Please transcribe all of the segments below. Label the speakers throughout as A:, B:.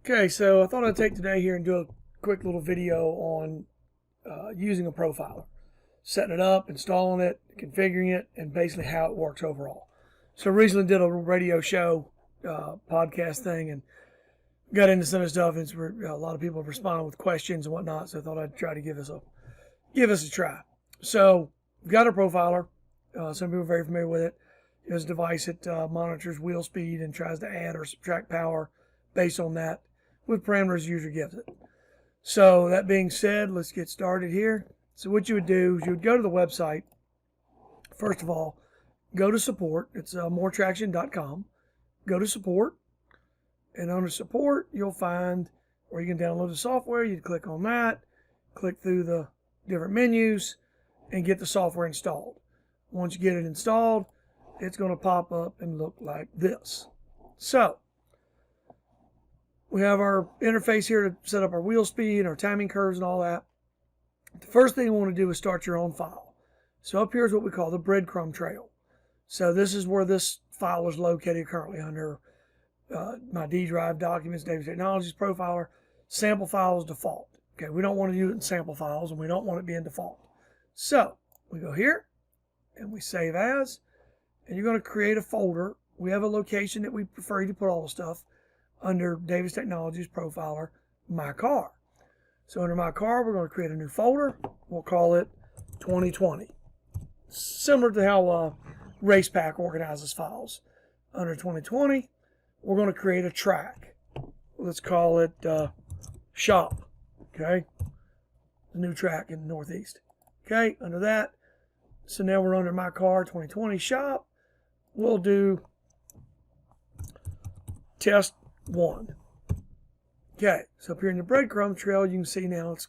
A: Okay, so I thought I'd take today here and do a quick little video on using a profiler. Setting it up, installing it, configuring it, and basically how it works overall. So I recently did a radio show podcast thing and got into some of the stuff, and a lot of people have responded with questions and whatnot, so I thought I'd try to give us a try. So we've got a profiler. Some people are very familiar with it. It's a device that monitors wheel speed and tries to add or subtract power based on that with parameters the user gives it. So that being said, let's get started here. So what you would do is you would go to the website. First of all, go to support. It's moretraction.com. Go to support. And under support, you'll find where you can download the software. You'd click on that, click through the different menus, and get the software installed. Once you get it installed, it's going to pop up and look like this. So we have our interface here to set up our wheel speed, our timing curves, and all that. The first thing you want to do is start your own file. So up here is what we call the breadcrumb trail. So this is where this file is located currently under my D drive documents, Davis Technologies profiler. Sample file is default. Okay, we don't want to use it in sample files, and we don't want it being default. So we go here and we save as, and you're going to create a folder. We have a location that we prefer you to put all the stuff under Davis Technologies profiler, My Car. So under My Car, we're going to create a new folder. We'll call it 2020. Similar to how RacePack organizes files. Under 2020, we're going to create a track. Let's call it Shop. Okay, the new track in the Northeast. Okay, under that, so now we're under My Car 2020 Shop. We'll do test 1. Okay, so up here in the breadcrumb trail, you can see now it's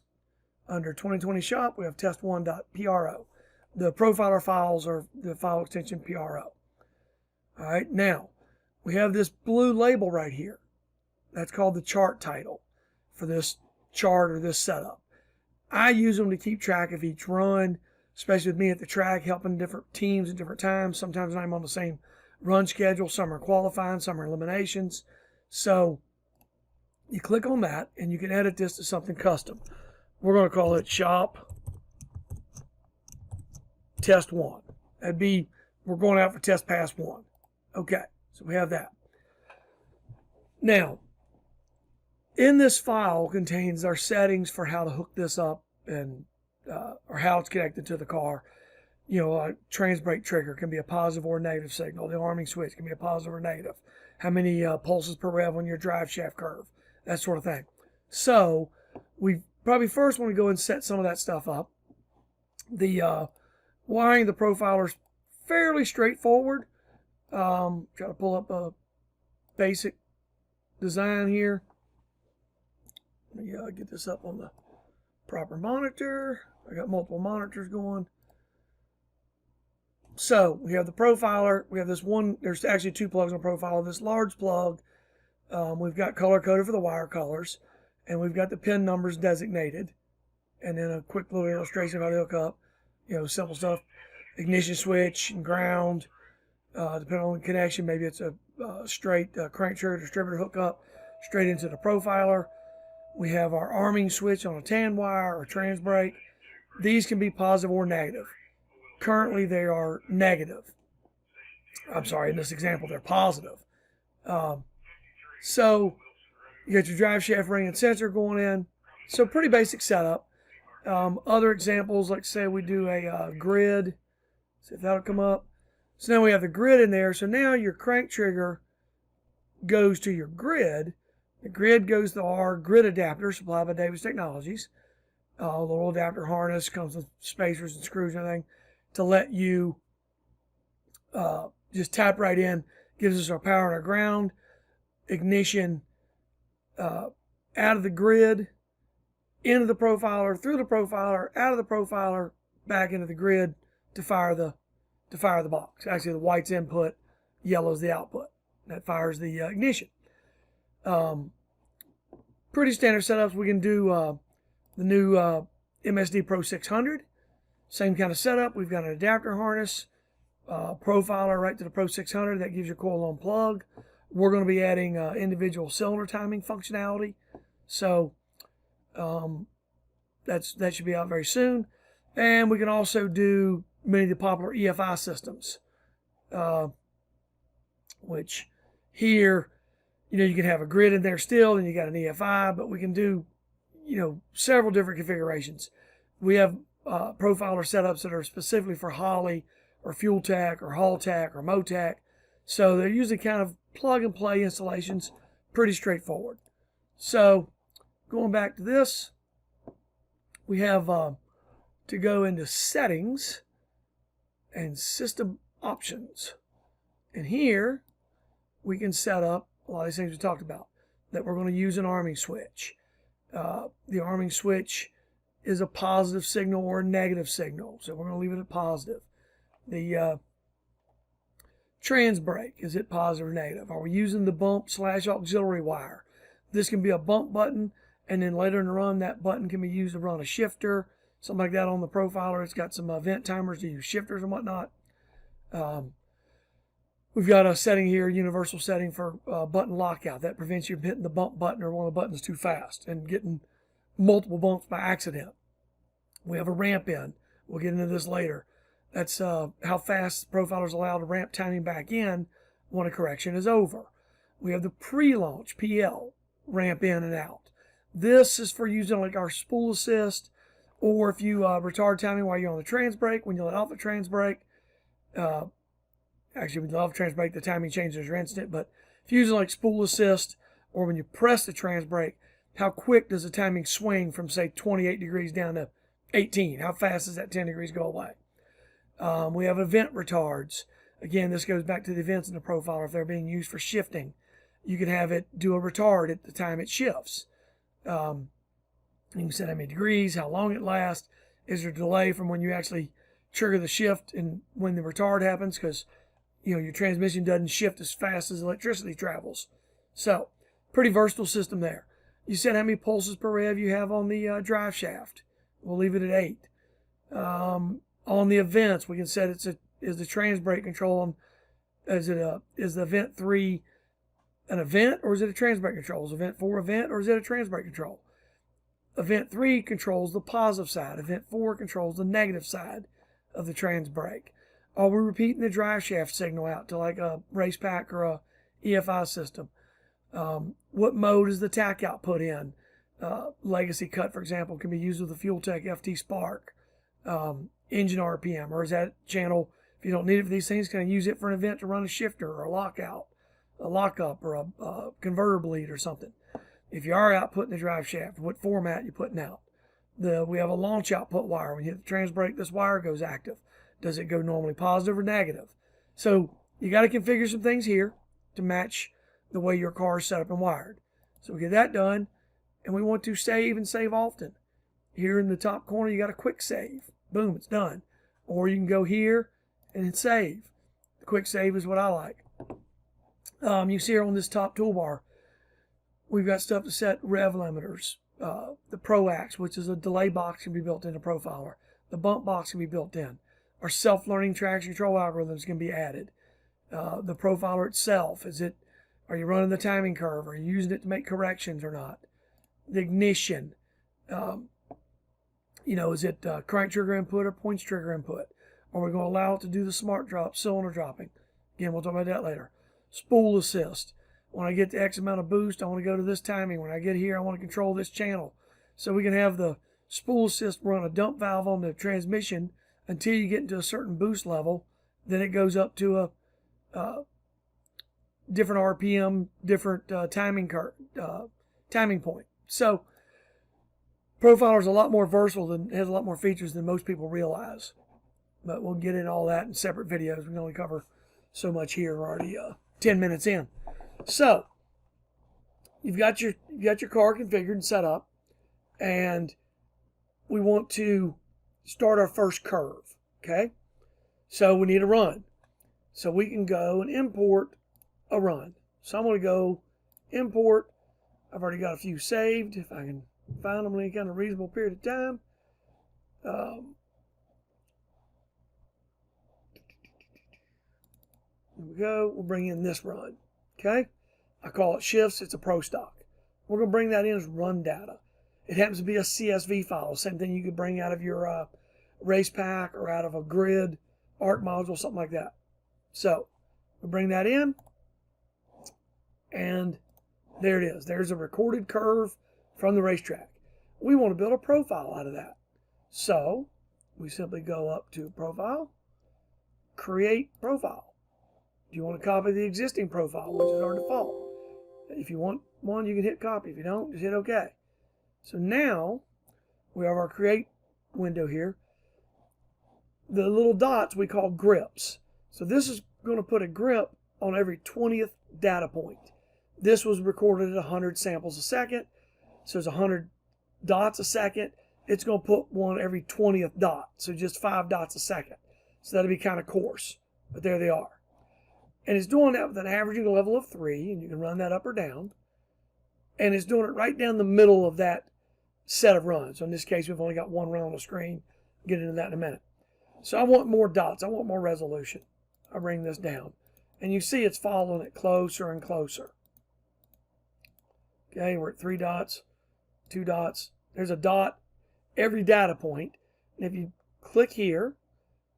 A: under 2020 Shop. We have test1.pro. The profiler files are the file extension PRO. All right, now we have this blue label right here. That's called the chart title for this chart or this setup. I use them to keep track of each run, especially with me at the track, helping different teams at different times. Sometimes I'm on the same run schedule. Some are qualifying, some are eliminations. So you click on that, and you can edit this to something custom. We're going to call it Shop Test 1. That'd be, we're going out for Test Pass 1. Okay, so we have that. Now, in this file contains our settings for how to hook this up and or how it's connected to the car. You know, a trans brake trigger can be a positive or negative signal. The arming switch can be a positive or negative. How many pulses per rev on your drive shaft curve, that sort of thing. So we probably first want to go and set some of that stuff up. The wiring of the profiler is fairly straightforward. Try to pull up a basic design here. Let me get this up on the proper monitor. I got multiple monitors going. So we have the profiler. We have this one. There's actually 2 plugs on profiler. This large plug. We've got color coded for the wire colors, and we've got the pin numbers designated, and then a quick little illustration of how to hook up. You know, simple stuff. Ignition switch and ground. Depending on the connection, maybe it's a straight crank trigger distributor hookup straight into the profiler. We have our arming switch on a tan wire or trans brake. These can be positive or negative. Currently, they are negative. I'm sorry, in this example, they're positive. So you got your drive shaft ring and sensor going in. So pretty basic setup. Other examples, like say we do a grid. See if that'll come up. So now we have the grid in there. So now your crank trigger goes to your grid. The grid goes to our grid adapter supplied by Davis Technologies. The little adapter harness comes with spacers and screws and everything to let you just tap right in. Gives us our power and our ground. Ignition out of the grid, into the profiler, through the profiler, out of the profiler, back into the grid to fire the box. Actually, the white's input, yellow's the output. That fires the ignition. Pretty standard setups. We can do the new MSD Pro 600. Same kind of setup. We've got an adapter harness, profiler right to the Pro 600. That gives you a coil-on plug. we're going to be adding individual cylinder timing functionality. So that should be out very soon. And we can also do many of the popular EFI systems, which here, you can have a grid in there still, and you got an EFI, but we can do, several different configurations. We have profiler setups that are specifically for Holley or Fuel Tech or Haul Tech or Motec. So they're usually kind of plug and play installations, pretty straightforward. So going back to this, we have to go into settings and system options. And here we can set up a lot of these things we talked about, that we're going to use an arming switch. The arming switch is a positive signal or a negative signal, so we're going to leave it at positive. The trans brake, is it positive or negative? Are we using the bump/auxiliary wire? This can be a bump button, and then later in the run, that button can be used to run a shifter, something like that on the profiler. It's got some event timers to use shifters and whatnot. We've got a setting here, universal setting for button lockout. That prevents you from hitting the bump button or one of the buttons too fast and getting multiple bumps by accident. We have a ramp in. We'll get into this later. That's how fast the profiler is allowed to ramp timing back in when a correction is over. We have the pre-launch, PL, ramp in and out. This is for using like our spool assist, or if you retard timing while you're on the trans brake, when you let off the trans brake. Actually, when you let off the trans brake, the timing changes your instant, but if you're using like spool assist, or when you press the trans brake, how quick does the timing swing from, say, 28 degrees down to 18? How fast does that 10 degrees go away? We have event retards. Again, this goes back to the events in the profiler. If they're being used for shifting, you can have it do a retard at the time it shifts. You can set how many degrees, how long it lasts. Is there a delay from when you actually trigger the shift and when the retard happens? Because your transmission doesn't shift as fast as electricity travels. So, pretty versatile system there. You set how many pulses per rev you have on the drive shaft. We'll leave it at 8. On the events, we can set is the trans brake control on, is the event 3 an event, or is it a trans brake control? Is event 4 event, or is it a trans brake control? Event 3 controls the positive side. Event 4 controls the negative side of the trans brake. Are we repeating the drive shaft signal out to like a race pack or a EFI system? What mode is the tack output in? Legacy cut, for example, can be used with the Fuel Tech FT Spark. Engine RPM, or is that channel, if you don't need it for these things, can I use it for an event to run a shifter or a lockout, a lockup, or a converter bleed or something? If you are outputting the drive shaft, what format you're putting out? We have a launch output wire. When you hit the trans brake, this wire goes active. Does it go normally positive or negative? So you got to configure some things here to match the way your car is set up and wired. So we get that done, and we want to save and save often. Here in the top corner, you got a quick save. Boom, it's done. Or you can go here and save. The quick save is what I like. You see here on this top toolbar, we've got stuff to set rev limiters. The ProAx, which is a delay box, can be built into Profiler. The bump box can be built in. Our self-learning traction control algorithms can be added. The Profiler itself, are you running the timing curve? Are you using it to make corrections or not? The ignition, is it crank trigger input or points trigger input? Are we going to allow it to do the smart drop, cylinder dropping? Again, we'll talk about that later. Spool assist. When I get to X amount of boost, I want to go to this timing. When I get here, I want to control this channel. So we can have the spool assist run a dump valve on the transmission until you get into a certain boost level. Then it goes up to a different RPM, different timing point. So Profiler is a lot more versatile and has a lot more features than most people realize. But we'll get into all that in separate videos. We can only cover so much here. We're already 10 minutes in. So you've got your car configured and set up, and we want to start our first curve. Okay, so we need a run. So we can go and import a run. So I'm going to go import. I've already got a few saved. If I can find them in any kind of reasonable period of time. There we go. We'll bring in this run. Okay. I call it shifts. It's a pro stock. We're going to bring that in as run data. It happens to be a CSV file. Same thing you could bring out of your race pack or out of a grid, ARC module, something like that. So we bring that in, and there it is. There's a recorded curve from the racetrack. We want to build a profile out of that. So we simply go up to Profile, Create Profile. Do you want to copy the existing profile, which is our default? If you want one, you can hit copy. If you don't, just hit OK. So now we have our Create window here. The little dots we call grips. So this is going to put a grip on every 20th data point. This was recorded at 100 samples a second. So it's 100 dots a second. It's going to put one every 20th dot. So just 5 dots a second. So that'll be kind of coarse. But there they are. And it's doing that with an averaging level of 3. And you can run that up or down. And it's doing it right down the middle of that set of runs. So in this case, we've only got one run on the screen. I'll get into that in a minute. So I want more dots. I want more resolution. I bring this down. And you see it's following it closer and closer. Okay, we're at 3 dots, 2 dots. There's a dot every data point. And if you click here,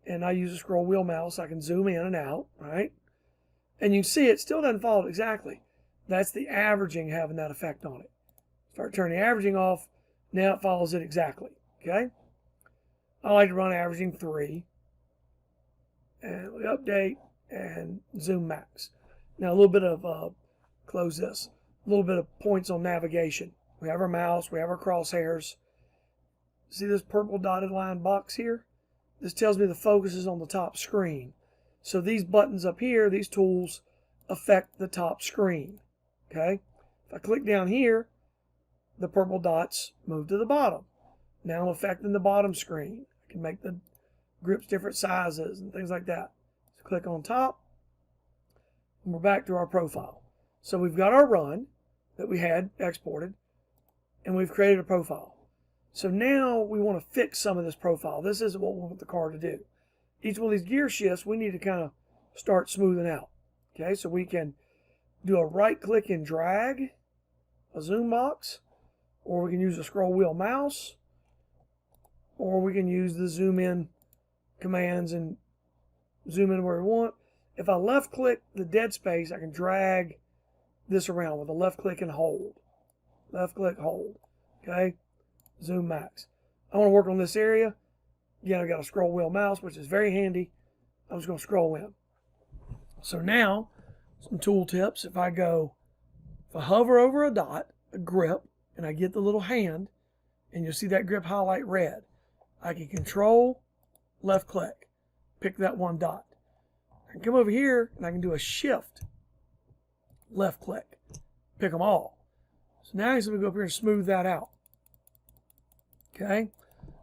A: and I use a scroll wheel mouse, I can zoom in and out, right? And you see it still doesn't follow it exactly. That's the averaging having that effect on it. Start turning the averaging off. Now it follows it exactly, okay? I like to run averaging 3. And we update and zoom max. Now a little bit of, close this, a little bit of points on navigation. We have our mouse, we have our crosshairs. See this purple dotted line box here? This tells me the focus is on the top screen. So these buttons up here, these tools, affect the top screen. Okay? If I click down here, the purple dots move to the bottom. Now I'm affecting the bottom screen. I can make the grips different sizes and things like that. So click on top, and we're back to our profile. So we've got our run that we had exported, and we've created a profile. So now we want to fix some of this profile. This isn't what we want the car to do. Each one of these gear shifts, we need to kind of start smoothing out. Okay, so we can do a right click and drag a zoom box, or we can use a scroll wheel mouse, or we can use the zoom in commands and zoom in where we want. If I left click the dead space, I can drag this around with a left click and hold. Left click, hold. Okay, zoom max. I want to work on this area. Again, I've got a scroll wheel mouse, which is very handy. I'm just going to scroll in. So now, some tool tips. If I hover over a dot, a grip, and I get the little hand, and you'll see that grip highlight red, I can control left click, pick that one dot. I can come over here and I can do a shift left click, pick them all. So now I'm going to go up here and smooth that out. Okay?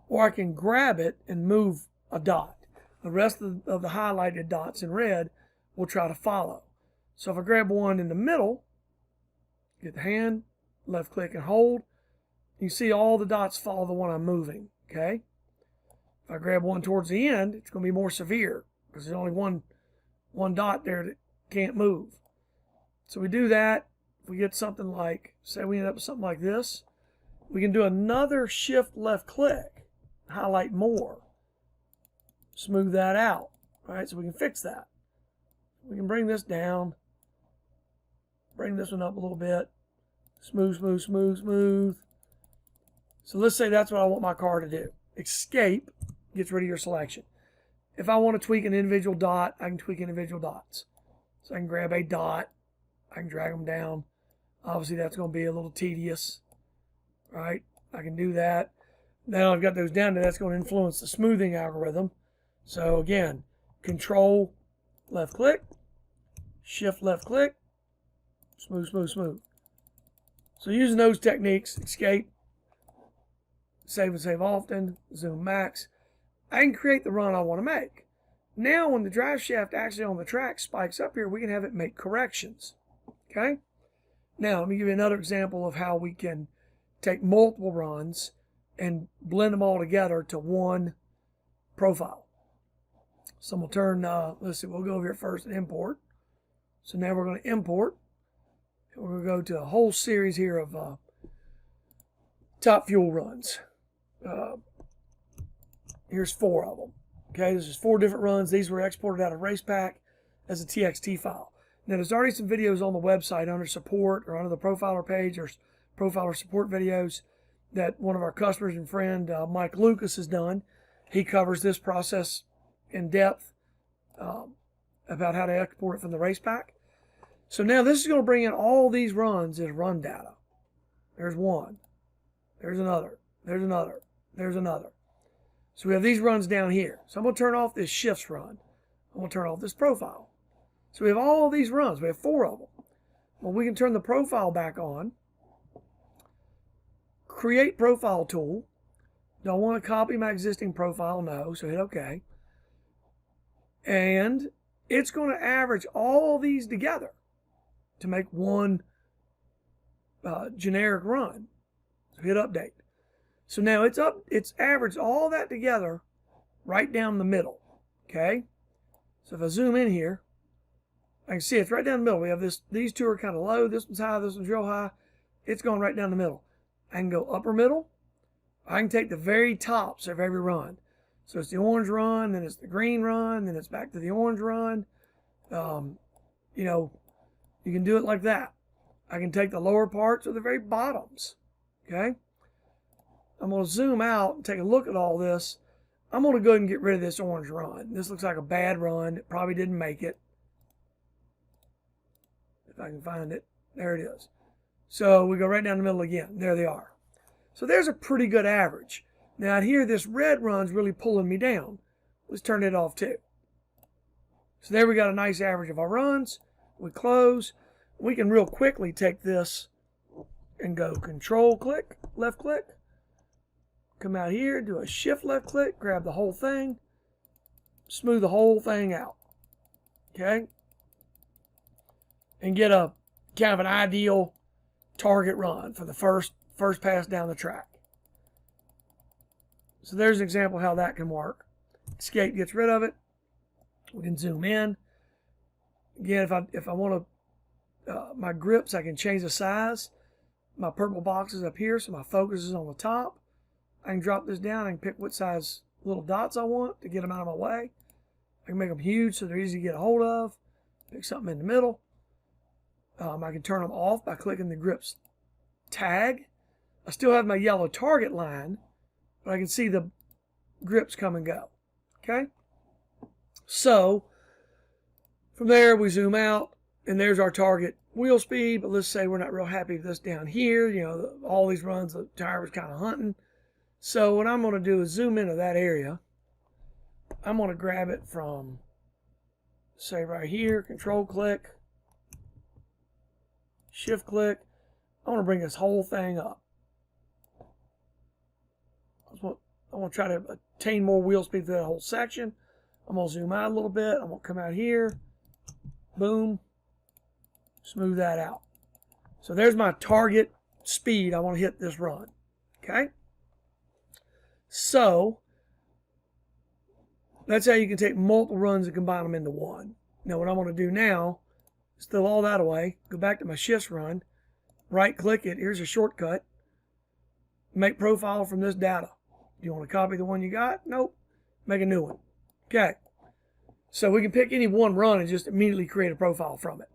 A: Or I can grab it and move a dot. The rest of the highlighted dots in red will try to follow. So if I grab one in the middle, get the hand, left click and hold, you see all the dots follow the one I'm moving. Okay? If I grab one towards the end, it's going to be more severe because there's only one dot there that can't move. So we do that. If we get something like, say we end up with something like this, we can do another shift left click, highlight more, smooth that out. All right, so we can fix that. We can bring this down, bring this one up a little bit, smooth, smooth, smooth, smooth. So let's say that's what I want my car to do. Escape gets rid of your selection. If I want to tweak an individual dot, I can tweak individual dots. So I can grab a dot, I can drag them down. Obviously that's going to be a little tedious, right? I can do that. Now I've got those down there, that's going to influence the smoothing algorithm. So again, control left click, shift left click, smooth, smooth, smooth. So using those techniques, escape, save and save often, zoom max, I can create the run I want to make. Now when the drive shaft actually on the track spikes up here, we can have it make corrections. Okay? Now let me give you another example of how we can take multiple runs and blend them all together to one profile. So we'll turn, let's see, we'll go over here first and import. So now we're going to import. We're going to go to a whole series here of top fuel runs. Here's 4 of them. Okay, this is 4 different runs. These were exported out of RacePack as a TXT file. Now, there's already some videos on the website under support or under the profiler page or profiler support videos that one of our customers and friend, Mike Lucas, has done. He covers this process in depth about how to export it from the RacePack. So now this is going to bring in all these runs as run data. There's one. There's another. There's another. There's another. So we have these runs down here. So I'm going to turn off this shifts run. I'm going to turn off this profile. So we have all these runs. We have 4 of them. Well, we can turn the profile back on. Create profile tool. Do I want to copy my existing profile? No. So hit OK. And it's going to average all these together to make one generic run. So hit update. So now it's averaged all that together right down the middle. Okay? So if I zoom in here, I can see it's right down the middle. We have these 2 are kind of low. This one's high. This one's real high. It's going right down the middle. I can go upper middle. I can take the very tops of every run. So it's the orange run, then it's the green run, then it's back to the orange run. You know, you can do it like that. I can take the lower parts or the very bottoms. Okay? I'm going to zoom out and take a look at all this. I'm going to go ahead and get rid of this orange run. This looks like a bad run. It probably didn't make it. If I can find it. There it is. So we go right down the middle again. There they are. So there's a pretty good average. Now here, this red run's really pulling me down. Let's turn it off too. So there we got a nice average of our runs. We close. We can real quickly take this and go Control click, left click. Come out here, do a Shift left click, grab the whole thing, smooth the whole thing out. Okay? And get a kind of an ideal target run for the first pass down the track. So there's an example how that can work. Escape gets rid of it. We can zoom in. Again, if I want to, my grips, I can change the size. My purple box is up here, so my focus is on the top. I can drop this down. I can pick what size little dots I want to get them out of my way. I can make them huge so they're easy to get a hold of. Pick something in the middle. I can turn them off by clicking the grips tag. I still have my yellow target line, but I can see the grips come and go. Okay? So, from there we zoom out, and there's our target wheel speed, but let's say we're not real happy with this down here. You know, all these runs, the tire was kind of hunting. So what I'm going to do is zoom into that area. I'm going to grab it from, say, right here, Control click, Shift click. I want to bring this whole thing up. I want to try to attain more wheel speed through that whole section. I'm going to zoom out a little bit. I'm going to come out here. Boom. Smooth that out. So there's my target speed I want to hit this run. Okay? So, that's how you can take multiple runs and combine them into one. Now what I'm going to do now is throw all that away. Go back to my shifts run. Right click it. Here's a shortcut. Make profile from this data. Do you want to copy the one you got? Nope. Make a new one. Okay. So we can pick any one run and just immediately create a profile from it.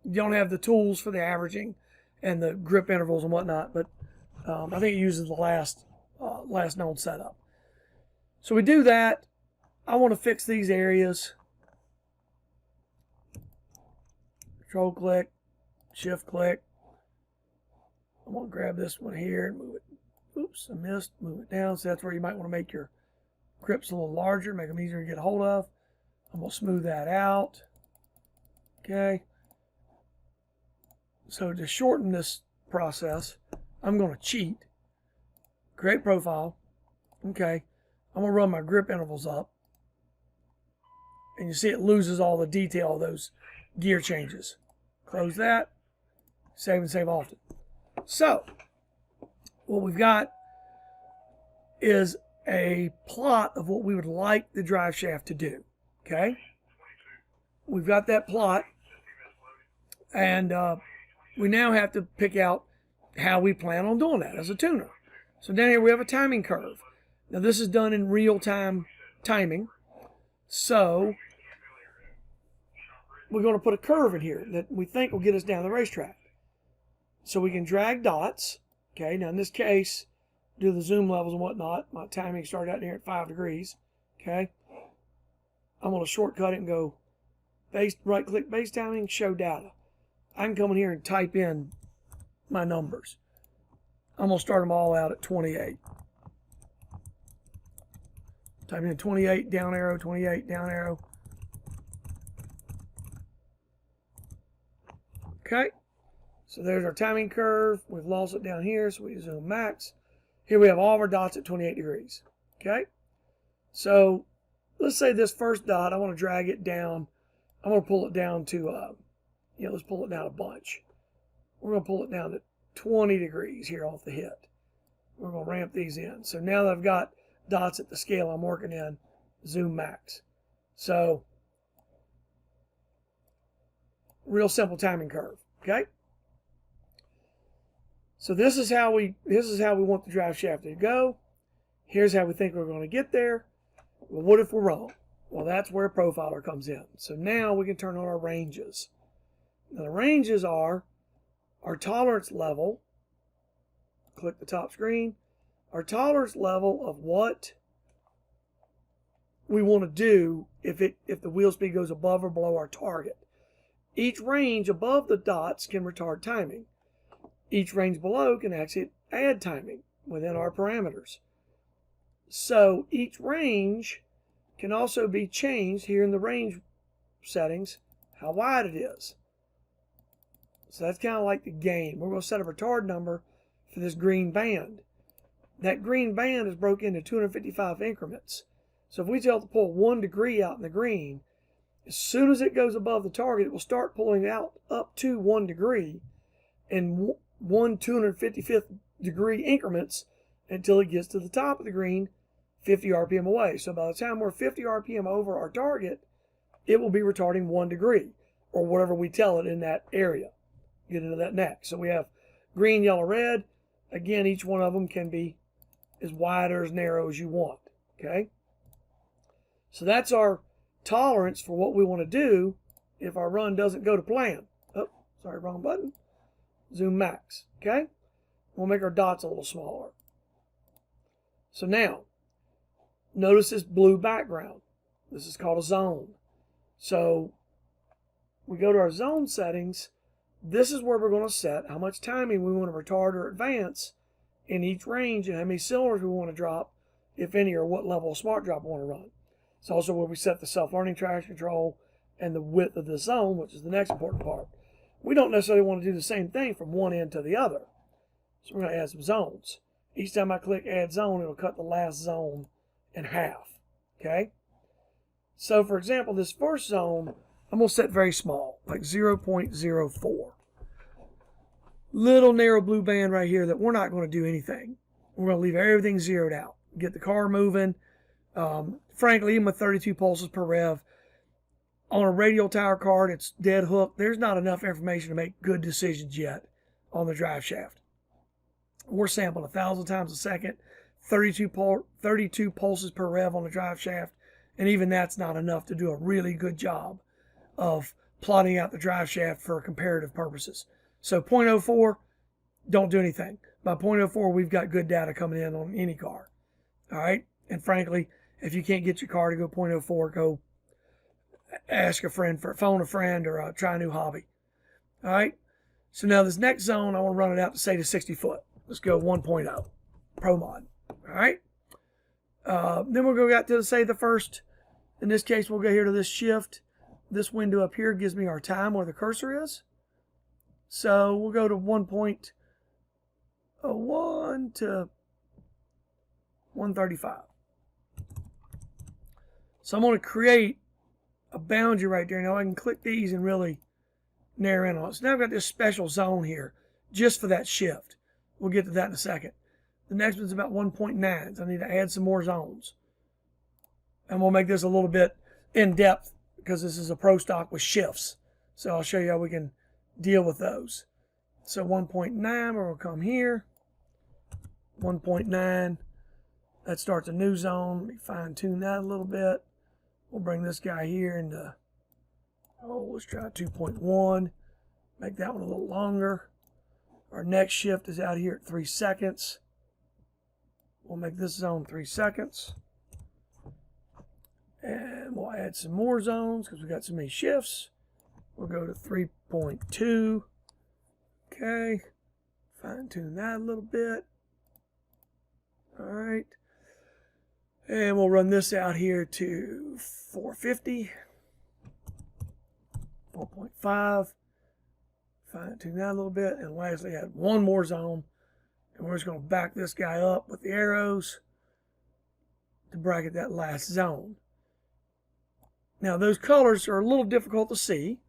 A: You don't have the tools for the averaging and the grip intervals and whatnot, but I think it uses the last known setup. So we do that. I want to fix these areas. Control click, Shift click. I'm going to grab this one here and move it. Oops, I missed. Move it down. So that's where you might want to make your grips a little larger, make them easier to get a hold of. I'm going to smooth that out. Okay. So to shorten this process, I'm going to cheat. Create profile. Okay. I'm going to run my grip intervals up. And you see it loses all the detail of those gear changes. Close that. Save and save often. So, what we've got is a plot of what we would like the drive shaft to do. Okay? We've got that plot. And we now have to pick out how we plan on doing that as a tuner. So down here we have a timing curve. Now this is done in real-time timing. So we're going to put a curve in here that we think will get us down the racetrack. So we can drag dots. Okay, now in this case, do the zoom levels and whatnot. My timing started out here at 5 degrees. Okay, I'm going to shortcut it and go right-click base timing, show data. I can come in here and type in my numbers. I'm going to start them all out at 28. Type in 28, down arrow, 28, down arrow. Okay, so there's our timing curve. We've lost it down here, so we zoom max. Here we have all of our dots at 28 degrees. Okay, so let's say this first dot, I want to drag it down. I'm going to pull it down to, let's pull it down a bunch. We're going to pull it down to 20 degrees here off the hit. We're going to ramp these in. So now that I've got dots at the scale I'm working in, zoom max. So real simple timing curve. Okay. So this is how we want the drive shaft to go. Here's how we think we're going to get there. Well, what if we're wrong? Well, that's where a profiler comes in. So now we can turn on our ranges. Now the ranges are our tolerance level. Click the top screen. Our tolerance level of what we want to do if the wheel speed goes above or below our target. Each range above the dots can retard timing. Each range below can actually add timing within our parameters. So each range can also be changed here in the range settings, how wide it is. So that's kind of like the gain. We're going to set a retard number for this green band. That green band is broken into 255 increments. So if we tell it to pull 1 degree out in the green, as soon as it goes above the target, it will start pulling out up to 1 degree in 255th degree increments until it gets to the top of the green, 50 RPM away. So by the time we're 50 RPM over our target, it will be retarding 1 degree or whatever we tell it in that area. Get into that next. So we have green, yellow, red. Again, each one of them can be as wide or as narrow as you want. Okay. So that's our tolerance for what we want to do if our run doesn't go to plan. Oh, sorry, wrong button. Zoom max. Okay. We'll make our dots a little smaller. So now, notice this blue background. This is called a zone. So we go to our zone settings. This is where we're going to set how much timing we want to retard or advance in each range and how many cylinders we want to drop, if any, or what level of smart drop we want to run. It's also where we set the self-learning traction control and the width of the zone, which is the next important part. We don't necessarily want to do the same thing from one end to the other. So we're going to add some zones. Each time I click add zone, it'll cut the last zone in half. Okay? So for example, this first zone, I'm going to set very small, like 0.04. Little narrow blue band right here that we're not going to do anything. We're going to leave everything zeroed out. Get the car moving. Frankly, even with 32 pulses per rev, on a radial tower card, it's dead hook. There's not enough information to make good decisions yet on the drive shaft. We're sampling 1,000 times a second, 32 pulses per rev on the drive shaft, and even that's not enough to do a really good job of plotting out the drive shaft for comparative purposes. So 0.04, don't do anything. By 0.04, we've got good data coming in on any car. All right? And frankly, if you can't get your car to go 0.04, go ask a friend, phone a friend, or try a new hobby. All right? So now this next zone, I want to run it out to say to 60 foot. Let's go 1.0, Pro Mod. All right? Then we'll go out to, say, the first. In this case, we'll go here to this shift. This window up here gives me our time where the cursor is. So we'll go to 1.01 to 135. So I'm going to create a boundary right there. Now I can click these and really narrow in on it. So now I've got this special zone here just for that shift. We'll get to that in a second. The next one's about 1.9. So I need to add some more zones. And we'll make this a little bit in depth because this is a pro stock with shifts. So I'll show you how we can deal with those. So 1.9, we're going to come here. 1.9. That starts a new zone. Let me fine tune that a little bit. We'll bring this guy here into, let's try 2.1. Make that one a little longer. Our next shift is out here at 3 seconds. We'll make this zone 3 seconds. And we'll add some more zones because we got so many shifts. We'll go to 3.2. Okay. Fine tune that a little bit. All right. And we'll run this out here to 450. 4.5. Fine tune that a little bit. And lastly, add one more zone. And we're just going to back this guy up with the arrows to bracket that last zone. Now, those colors are a little difficult to see.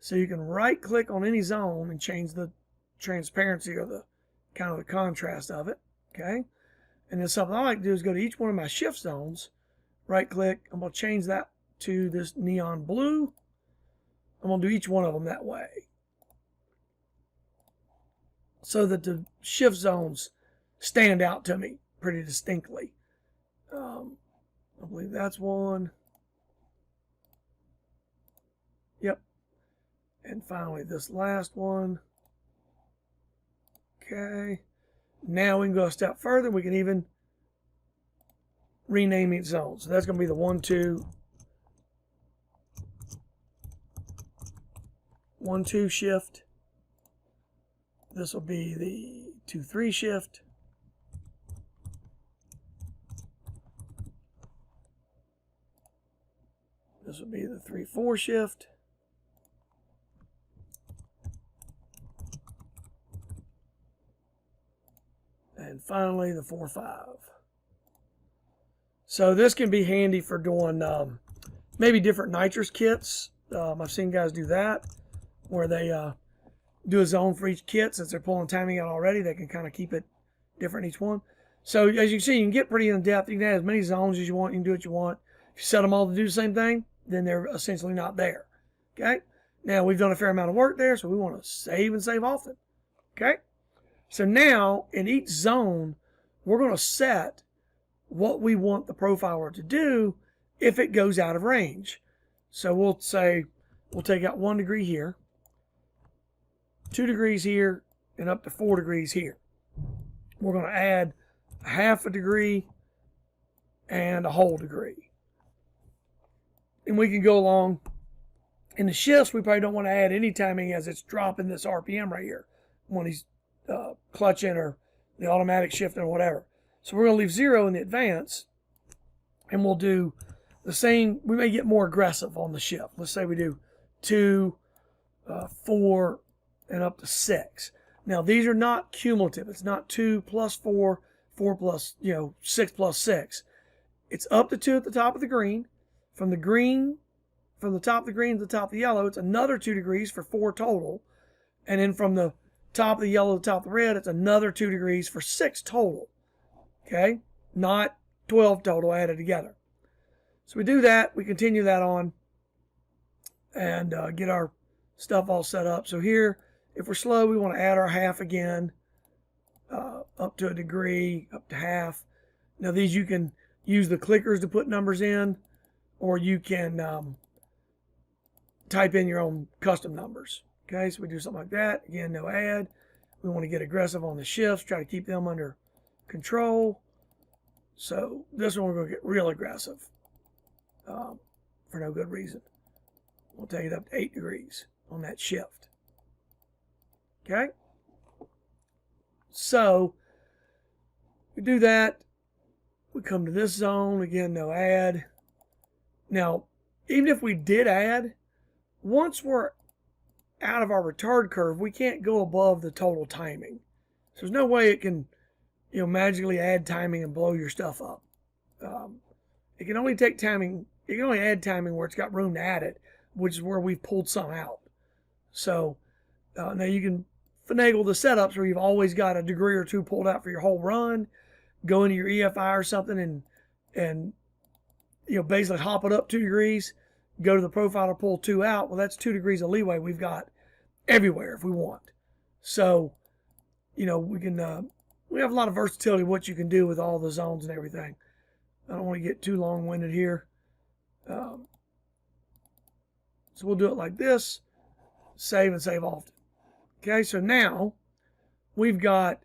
A: So you can right click on any zone and change the transparency or the kind of the contrast of it. Okay. And then something I like to do is go to each one of my shift zones, right click. I'm going to change that to this neon blue. I'm going to do each one of them that way, so that the shift zones stand out to me pretty distinctly. I believe that's one. Yep. And finally this last one. Okay. Now we can go a step further. We can even rename each zone. So that's going to be the 1, 2, 1, 2 shift. This will be the 2, 3 shift. This will be the 3, 4 shift. And finally the 4, 5. So this can be handy for doing maybe different nitrous kits. I've seen guys do that, where they do a zone for each kit. Since they're pulling timing out already, they can kind of keep it different each one. So as you can see, you can get pretty in depth. You can add as many zones as you want. You can do what you want. If you set them all to do the same thing, then they're essentially not there. Okay. Now we've done a fair amount of work there, so we want to save and save often. Okay. So now in each zone, we're going to set what we want the profiler to do if it goes out of range. So we'll say we'll take out 1 degree here, 2 degrees here, and up to 4 degrees here. We're going to add a half a degree and a whole degree. And we can go along. In the shifts, we probably don't want to add any timing as it's dropping this RPM right here when he's clutching or the automatic shifting or whatever. So we're going to leave 0 in the advance, and we'll do the same. We may get more aggressive on the shift. Let's say we do 2, 4, and up to 6. Now these are not cumulative. It's not 2 plus 4, 4 plus 6 plus 6. It's up to 2 at the top of the green. From the top of the green to the top of the yellow, it's another 2 degrees for 4 total. And then from the top of the yellow to the top of the red, it's another 2 degrees for 6 total. Okay? Not 12 total added together. So we do that. We continue that on and get our stuff all set up. So here, if we're slow, we want to add our half again, up to a degree, up to half. Now these, you can use the clickers to put numbers in, or you can type in your own custom numbers. Okay, so we do something like that. Again, no add. We want to get aggressive on the shifts, try to keep them under control. So this one we're going to get real aggressive for no good reason. We'll take it up to 8 degrees on that shift. Okay, so we do that. We come to this zone. Again, no add. Now, even if we did add, once we're out of our retard curve, we can't go above the total timing. So there's no way it can, magically add timing and blow your stuff up. It can only take timing. It can only add timing where it's got room to add it, which is where we've pulled some out. So now you can finagle the setups where you've always got a degree or 2 pulled out for your whole run. Go into your EFI or something and basically hop it up 2 degrees. Go to the profiler, pull 2 out. Well, that's 2 degrees of leeway we've got everywhere if we want. So, you know, we have a lot of versatility of what you can do with all the zones and everything. I don't want to get too long-winded here. So we'll do it like this, save and save often. Okay, so now we've got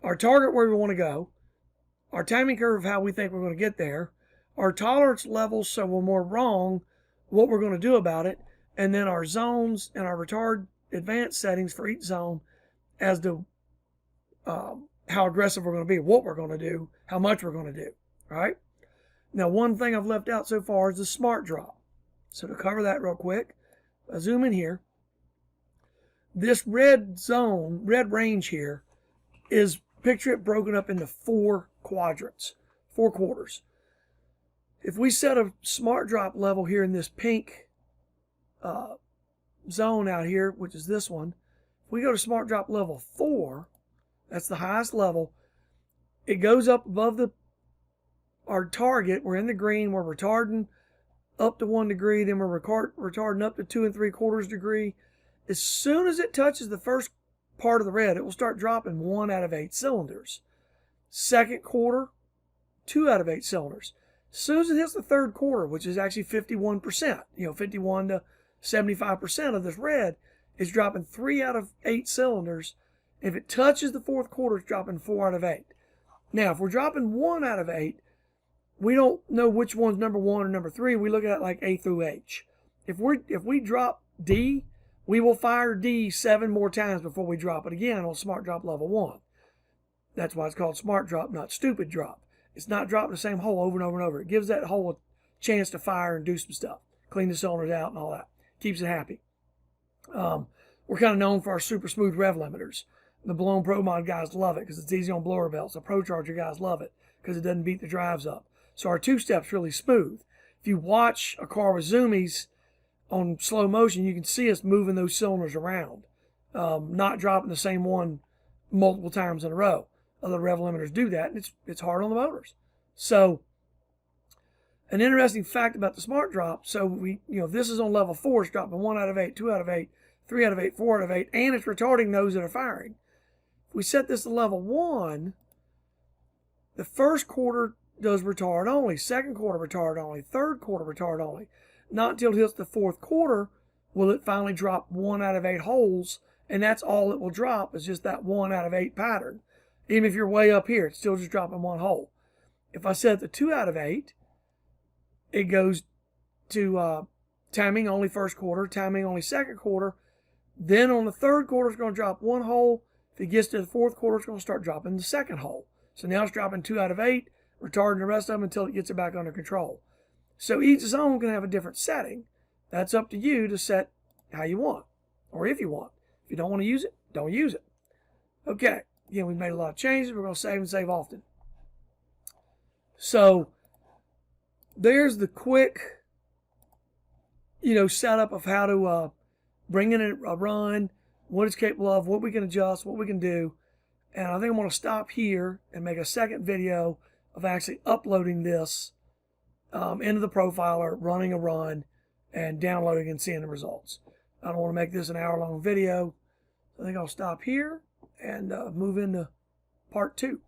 A: our target where we want to go, our timing curve of how we think we're going to get there, our tolerance levels so when we're wrong, what we're going to do about it, and then our zones and our retard advanced settings for each zone as to how aggressive we're going to be, what we're going to do, how much we're going to do, all right? Now, one thing I've left out so far is the smart drop. So to cover that real quick, I zoom in here. This red zone, red range here, is, picture it broken up into 4 quadrants, 4 quarters. If we set a smart drop level here in this pink zone out here, which is this one, if we go to smart drop level 4, that's the highest level, it goes up above our target. We're in the green, we're retarding up to 1 degree, then we're retarding up to 2 3/4 degree. As soon as it touches the first part of the red, it will start dropping 1 out of 8 cylinders. Second quarter, 2 out of 8 cylinders. As soon as it hits the third quarter, which is actually 51%, 51 to 75% of this red, it's dropping 3 out of 8 cylinders. If it touches the fourth quarter, it's dropping 4 out of 8. Now, if we're dropping 1 out of 8, we don't know which one's number 1 or number 3. We look at it like A through H. If we drop D, we will fire D 7 more times before we drop it again on smart drop level 1. That's why it's called smart drop, not stupid drop. It's not dropping the same hole over and over and over. It gives that hole a chance to fire and do some stuff. Clean the cylinders out and all that. Keeps it happy. We're kind of known for our super smooth rev limiters. The blown Pro Mod guys love it because it's easy on blower belts. The Pro Charger guys love it because it doesn't beat the drives up. So our two-step's really smooth. If you watch a car with zoomies on slow motion, you can see us moving those cylinders around, not dropping the same one multiple times in a row. Other rev limiters do that, and it's hard on the motors. So an interesting fact about the smart drop, so this is on level 4, it's dropping 1 out of 8, 2 out of 8, 3 out of 8, 4 out of 8, and it's retarding those that are firing. If we set this to level 1, the first quarter does retard only, second quarter retard only, third quarter retard only. Not until it hits the fourth quarter will it finally drop 1 out of 8 holes, and that's all it will drop is just that 1 out of 8 pattern. Even if you're way up here, it's still just dropping 1 hole. If I set the 2 out of 8, it goes to timing only first quarter, timing only second quarter. Then on the third quarter, it's going to drop 1 hole. If it gets to the fourth quarter, it's going to start dropping the second hole. So now it's dropping 2 out of 8, retarding the rest of them until it gets it back under control. So each zone can have a different setting. That's up to you to set how you want, or if you want. If you don't want to use it, don't use it. Okay, again, we've made a lot of changes. We're going to save and save often. So there's the quick, setup of how to bring in a run, what it's capable of, what we can adjust, what we can do. And I think I'm going to stop here and make a second video of actually uploading this into the profiler, running a run, and downloading and seeing the results. I don't want to make this an hour-long video. I think I'll stop here and move into part 2.